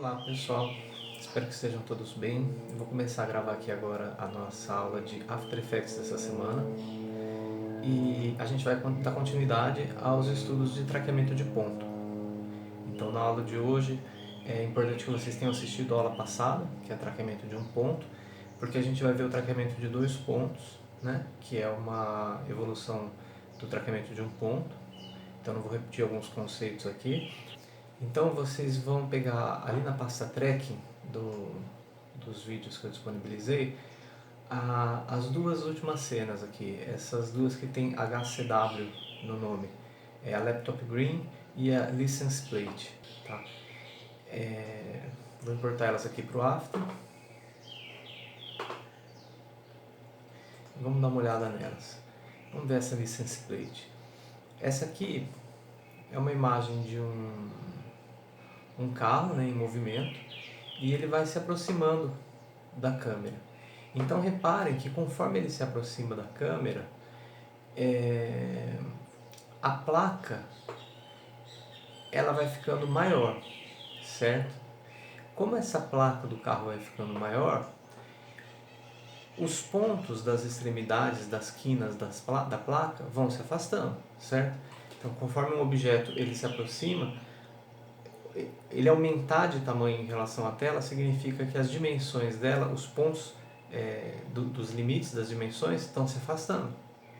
Olá pessoal, espero que estejam todos bem. Eu vou começar a gravar aqui agora a nossa aula de After Effects dessa semana e a gente vai dar continuidade aos estudos de traqueamento de ponto. Então na aula de hoje é importante que vocês tenham assistido a aula passada, que é traqueamento de um ponto, porque a gente vai ver o traqueamento de dois pontos, né? Que é uma evolução do traqueamento de um ponto. Então não vou repetir alguns conceitos aqui. Então vocês vão pegar ali na pasta tracking dos vídeos que eu disponibilizei as duas últimas cenas aqui, essas duas que tem HCW no nome, é a Laptop Green e a License Plate, tá? Vou importar elas aqui para o After. Vamos dar uma olhada nelas. Vamos ver essa License Plate. Essa aqui é uma imagem de um carro, né, em movimento, e ele vai se aproximando da câmera. Então reparem que conforme ele se aproxima da câmera, a placa ela vai ficando maior, certo? Como essa placa do carro vai ficando maior, os pontos das extremidades, das quinas da placa vão se afastando, certo? Então conforme um objeto ele se aproxima, ele aumentar de tamanho em relação à tela significa que as dimensões dela, os pontos dos limites das dimensões estão se afastando,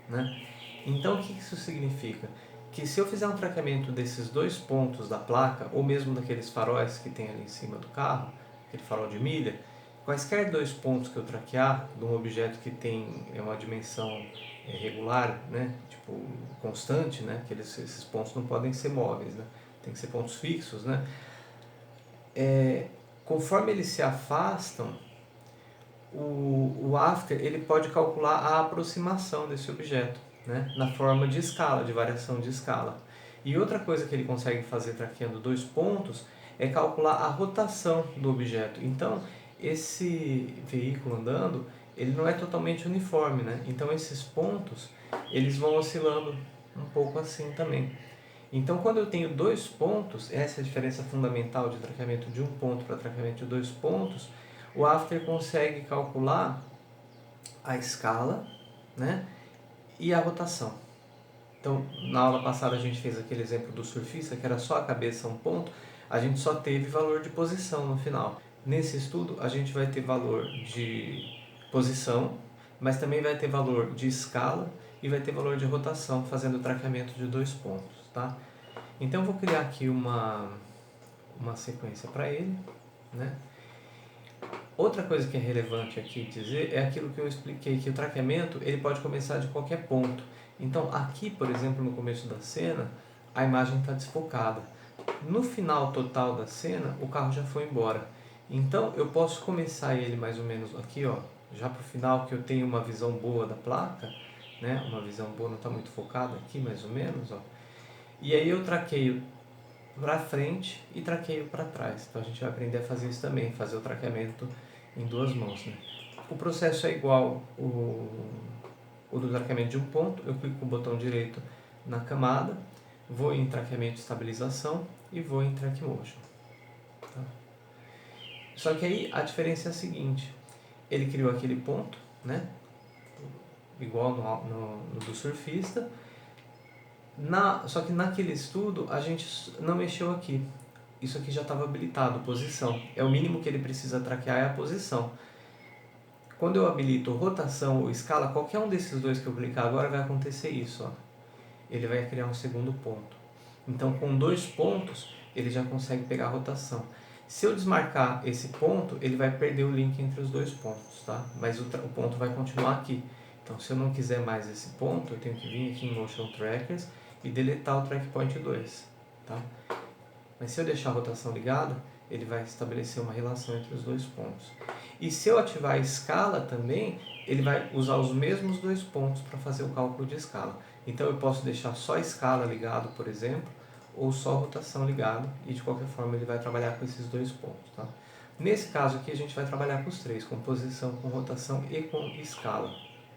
né? Então o que isso significa? Que se eu fizer um traqueamento desses dois pontos da placa, ou mesmo daqueles faróis que tem ali em cima do carro, aquele farol de milha, quaisquer dois pontos que eu traquear de um objeto que tem uma dimensão regular, né, tipo constante, né, que esses pontos não podem ser móveis, né, tem que ser pontos fixos, né, conforme eles se afastam, o After ele pode calcular a aproximação desse objeto, né, na forma de escala, de variação de escala. E outra coisa que ele consegue fazer traqueando dois pontos é calcular a rotação do objeto. Então, esse veículo andando, ele não é totalmente uniforme, né? Então, esses pontos, eles vão oscilando um pouco assim também. Então, quando eu tenho dois pontos, essa é a diferença fundamental de traqueamento de um ponto para traqueamento de dois pontos, o After consegue calcular a escala, né, e a rotação. Então, na aula passada a gente fez aquele exemplo do surfista, que era só a cabeça um ponto, a gente só teve valor de posição no final. Nesse estudo, a gente vai ter valor de posição, mas também vai ter valor de escala e vai ter valor de rotação, fazendo o traqueamento de dois pontos, tá? Então, eu vou criar aqui uma sequência para ele, né? Outra coisa que é relevante aqui dizer é aquilo que eu expliquei, que o traqueamento ele pode começar de qualquer ponto. Então aqui, por exemplo, no começo da cena, a imagem está desfocada. No final total da cena, o carro já foi embora. Então eu posso começar ele mais ou menos aqui, ó, já para o final, que eu tenho uma visão boa da placa, né? Uma visão boa, não está muito focada aqui mais ou menos, ó. E aí eu traqueio para frente e traqueio para trás. Então a gente vai aprender a fazer isso também, fazer o traqueamento em duas mãos, né? O processo é igual o do traqueamento de um ponto. Eu clico com o botão direito na camada, vou em traqueamento e estabilização e vou em track motion. Tá? Só que aí a diferença é a seguinte: ele criou aquele ponto, né? Igual no do surfista. Só que naquele estudo a gente não mexeu aqui. Isso aqui já estava habilitado, posição. É o mínimo que ele precisa traquear, é a posição. Quando eu habilito rotação ou escala, qualquer um desses dois que eu clicar agora vai acontecer isso. Ó. Ele vai criar um segundo ponto. Então, com dois pontos, ele já consegue pegar a rotação. Se eu desmarcar esse ponto, ele vai perder o link entre os dois pontos, tá? Mas o ponto vai continuar aqui. Então, se eu não quiser mais esse ponto, eu tenho que vir aqui em Motion Trackers e deletar o Track Point 2, tá? Mas se eu deixar a rotação ligada, ele vai estabelecer uma relação entre os dois pontos. E se eu ativar a escala também, ele vai usar os mesmos dois pontos para fazer o cálculo de escala. Então eu posso deixar só a escala ligado, por exemplo, ou só a rotação ligado, e de qualquer forma ele vai trabalhar com esses dois pontos. Tá? Nesse caso aqui a gente vai trabalhar com os três, com posição, com rotação e com escala.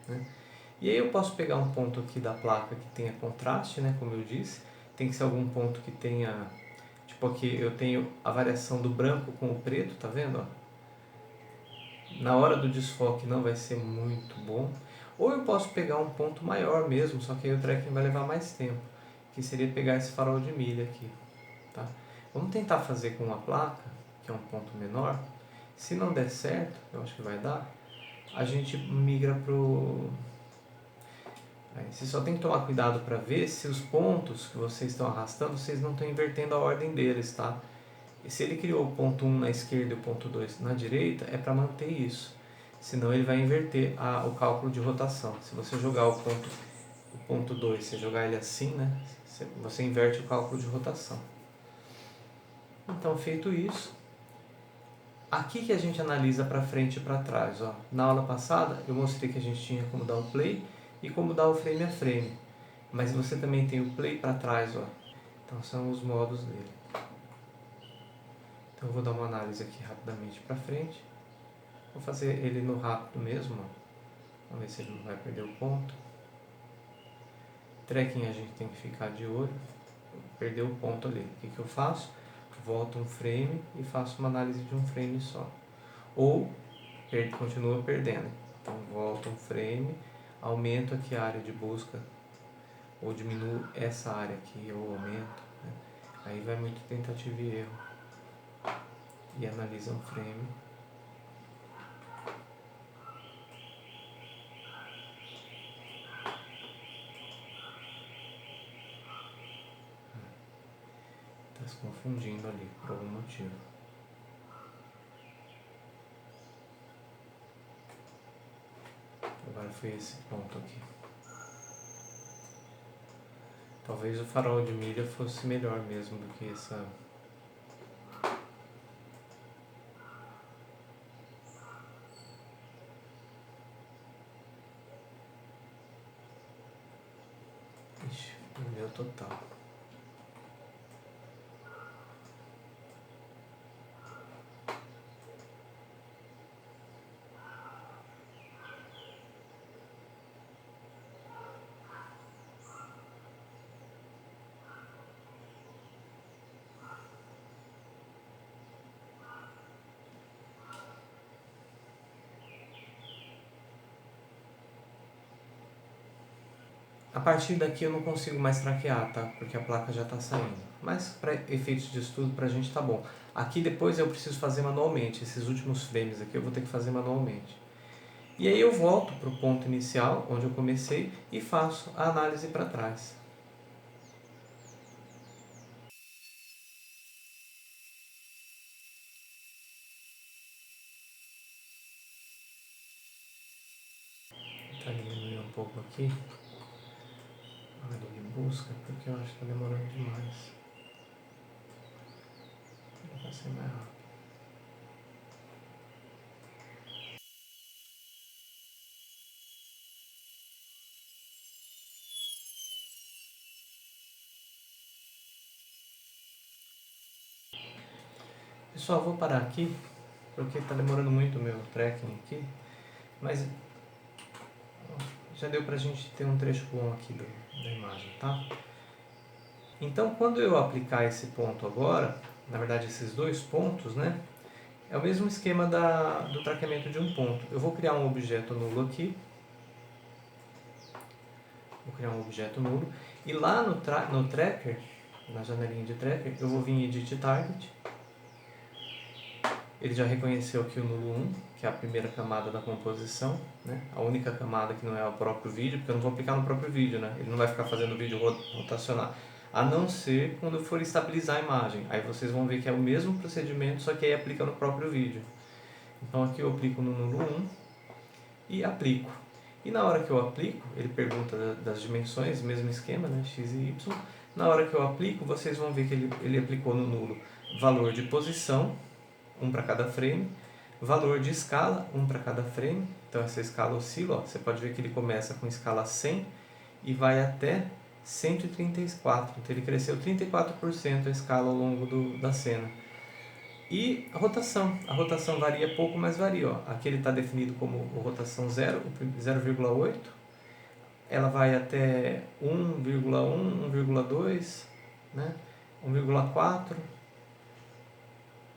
Né? E aí eu posso pegar um ponto aqui da placa que tenha contraste, né, como eu disse, tem que ser algum ponto que tenha Tipo aqui eu tenho a variação do branco com o preto, tá vendo? Ó? Na hora do desfoque não vai ser muito bom. Ou eu posso pegar um ponto maior mesmo, só que aí o tracking vai levar mais tempo. Que seria pegar esse farol de milha aqui. Tá? Vamos tentar fazer com uma placa, que é um ponto menor. Se não der certo, eu acho que vai dar, a gente migra pro... Aí, você só tem que tomar cuidado para ver se os pontos que vocês estão arrastando, vocês não estão invertendo a ordem deles, tá? E se ele criou o ponto 1 na esquerda e o ponto 2 na direita, é para manter isso. Senão ele vai inverter o cálculo de rotação. Se você jogar o ponto 2, você jogar ele assim, né? Você inverte o cálculo de rotação. Então, feito isso, aqui que a gente analisa para frente e para trás. Ó. Na aula passada eu mostrei que a gente tinha como dar o play e como dar o frame a frame. Mas você também tem o play para trás. Ó. Então são os modos dele. Então eu vou dar uma análise aqui rapidamente para frente. Vou fazer ele no rápido mesmo. Ó. Vamos ver se ele não vai perder o ponto. Tracking a gente tem que ficar de olho. Perdeu o ponto ali. O que eu faço? Volto um frame e faço uma análise de um frame só. Ou continua perdendo. Então volto um frame, aumento aqui a área de busca, ou diminuo essa área aqui, ou aumento. Né? Aí vai muito tentativa e erro. E analisa um frame. Está se confundindo ali por algum motivo. Agora foi esse ponto aqui. Talvez o farol de milha fosse melhor mesmo do que essa... Ixi, perdeu total. A partir daqui eu não consigo mais traquear, tá? Porque a placa já está saindo. Mas para efeitos de estudo, pra gente tá bom. Aqui depois eu preciso fazer manualmente. Esses últimos frames aqui eu vou ter que fazer manualmente. E aí eu volto para o ponto inicial, onde eu comecei, e faço a análise para trás. Vou tentar diminuir um pouco aqui a área de busca, porque eu acho que está demorando demais. Vai ser mais rápido. Pessoal, vou parar aqui, porque está demorando muito o meu tracking aqui, mas já deu para a gente ter um trecho bom aqui da imagem, tá? Então, quando eu aplicar esse ponto agora, na verdade esses dois pontos, né? É o mesmo esquema do traqueamento de um ponto. Eu vou criar um objeto nulo aqui. Vou criar um objeto nulo. E lá no tracker, na janelinha de tracker, eu vou vir em Edit Target. Ele já reconheceu aqui o nulo 1, que é a primeira camada da composição, né? A única camada que não é o próprio vídeo, porque eu não vou aplicar no próprio vídeo, né? Ele não vai ficar fazendo o vídeo rotacionar. A não ser quando eu for estabilizar a imagem. Aí vocês vão ver que é o mesmo procedimento, só que aí aplica no próprio vídeo. Então aqui eu aplico no nulo 1 e aplico. E na hora que eu aplico, ele pergunta das dimensões, mesmo esquema, né? X e Y. Na hora que eu aplico, vocês vão ver que ele aplicou no nulo valor de posição, 1 para cada frame, valor de escala, 1 para cada frame. Então essa escala oscila, ó. Você pode ver que ele começa com escala 100 e vai até 134. Então ele cresceu 34% a escala ao longo da cena. E a rotação varia pouco, mas varia. Ó. Aqui ele está definido como rotação 0, 0,8. Ela vai até 1,1, 1,2, né? 1,4,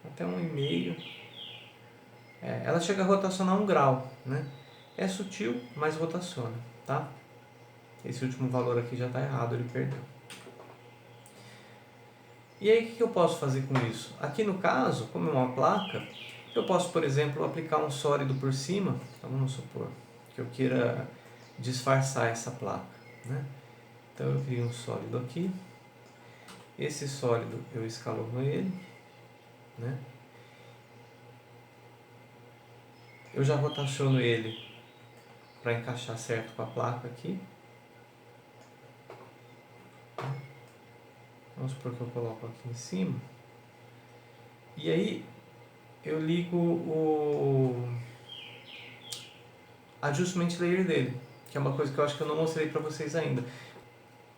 até 1,5. Ela chega a rotacionar 1 grau, né? É sutil, mas rotaciona, tá? Esse último valor aqui já está errado, ele perdeu. E aí o que eu posso fazer com isso? Aqui no caso, como é uma placa, eu posso, por exemplo, aplicar um sólido por cima. Então vamos supor que eu queira disfarçar essa placa, né? Então eu crio um sólido aqui. Esse sólido eu escalono ele, né? Eu já rotaciono ele para encaixar certo com a placa aqui. Vamos supor que eu coloco aqui em cima. E aí eu ligo o adjustment layer dele, que é uma coisa que eu acho que eu não mostrei para vocês ainda.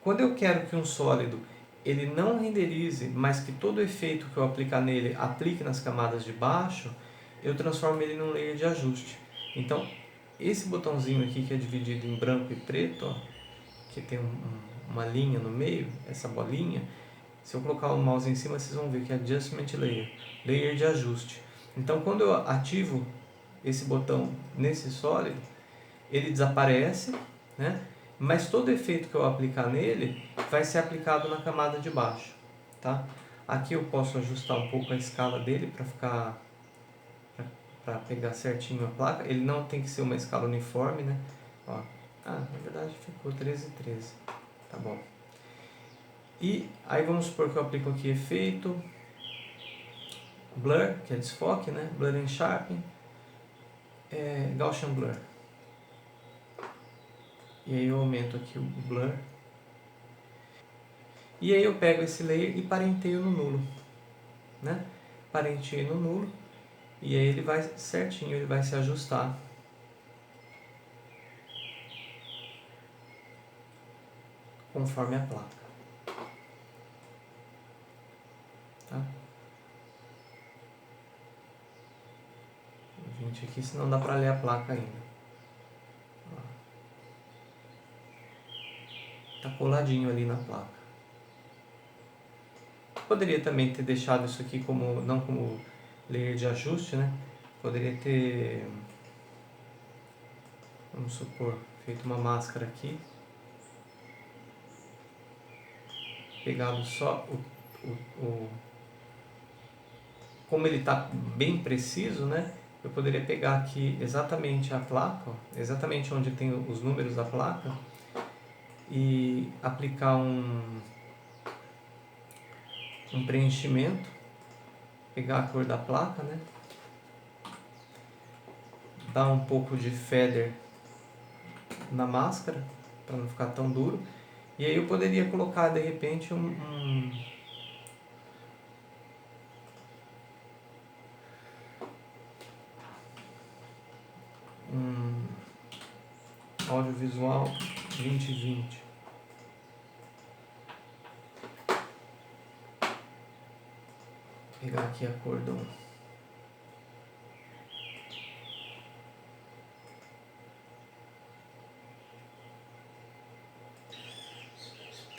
Quando eu quero que um sólido ele não renderize, mas que todo o efeito que eu aplicar nele aplique nas camadas de baixo, eu transformo ele num layer de ajuste. Então, esse botãozinho aqui que é dividido em branco e preto, ó, que tem uma linha no meio, essa bolinha, se eu colocar o mouse em cima, vocês vão ver que é Adjustment Layer, layer de ajuste. Então, quando eu ativo esse botão nesse sólido, ele desaparece, né? Mas todo efeito que eu aplicar nele vai ser aplicado na camada de baixo, tá? Aqui eu posso ajustar um pouco a escala dele para ficar para pegar certinho a placa. Ele não tem que ser uma escala uniforme, né? Ó. Na verdade ficou 13,13. Tá bom. E aí vamos supor que eu aplico aqui efeito Blur, que é desfoque, né? Blur and Sharpen, Gaussian Blur. E aí eu aumento aqui o Blur. E aí eu pego esse layer e parenteio no nulo, né? Parenteio no nulo e aí ele vai certinho, ele vai se ajustar. Conforme a placa. Tá? 20 aqui, senão dá para ler a placa ainda. Tá coladinho ali na placa. Poderia também ter deixado isso aqui como, não como layer de ajuste, né? Poderia ter, vamos supor, feito uma máscara aqui. Pegado só como ele está bem preciso, né? Eu poderia pegar aqui exatamente a placa, ó, exatamente onde tem os números da placa, e aplicar um preenchimento, pegar a cor da placa, né? Dar um pouco de feather na máscara, para não ficar tão duro. E aí eu poderia colocar de repente um audiovisual 2020. Pegar aqui a cor do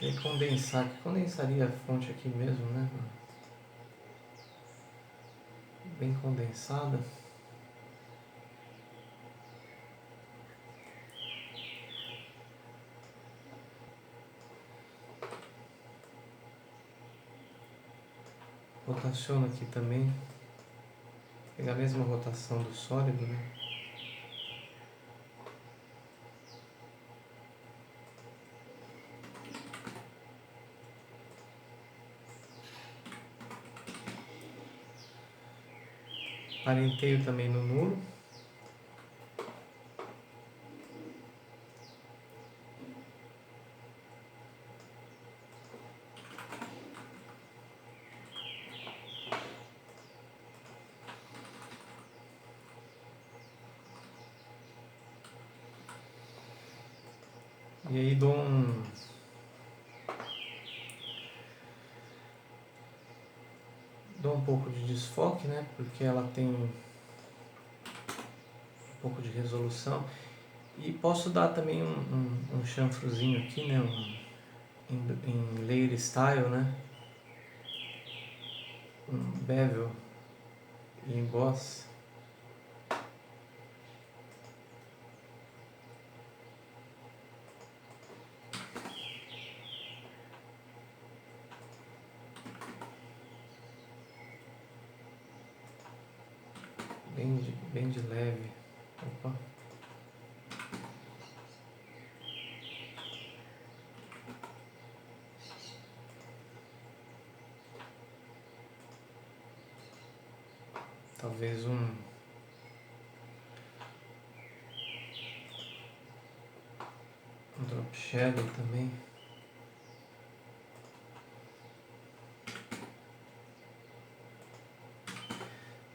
e condensar, que condensaria a fonte aqui mesmo, né? Bem condensada. Rotaciono aqui também. Pegar a mesma rotação do sólido, né? Parenteio também no nulo. E aí dou um pouco de desfoque, né? Porque ela tem um pouco de resolução. E posso dar também um chanfrozinho aqui, né? Em layer style, né? Um bevel e emboss. Bem de leve. Opa. Talvez um drop shadow também.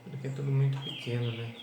Porque é tudo muito pequeno, né?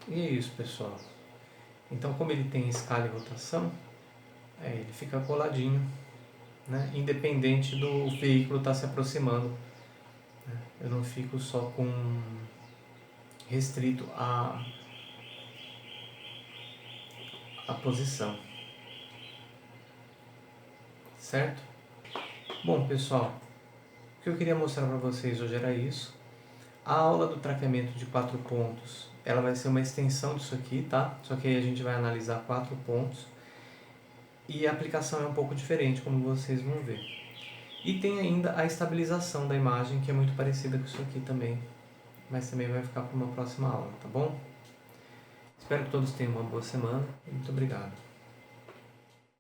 E é isso, pessoal. Então, como ele tem escala e rotação, ele fica coladinho, né? Independente do veículo estar se aproximando. Né? Eu não fico só com restrito a posição. Certo? Bom, pessoal, o que eu queria mostrar para vocês hoje era isso. A aula do traqueamento de 4 pontos, ela vai ser uma extensão disso aqui, tá? Só que aí a gente vai analisar 4 pontos. E a aplicação é um pouco diferente, como vocês vão ver. E tem ainda a estabilização da imagem, que é muito parecida com isso aqui também. Mas também vai ficar para uma próxima aula, tá bom? Espero que todos tenham uma boa semana e muito obrigado.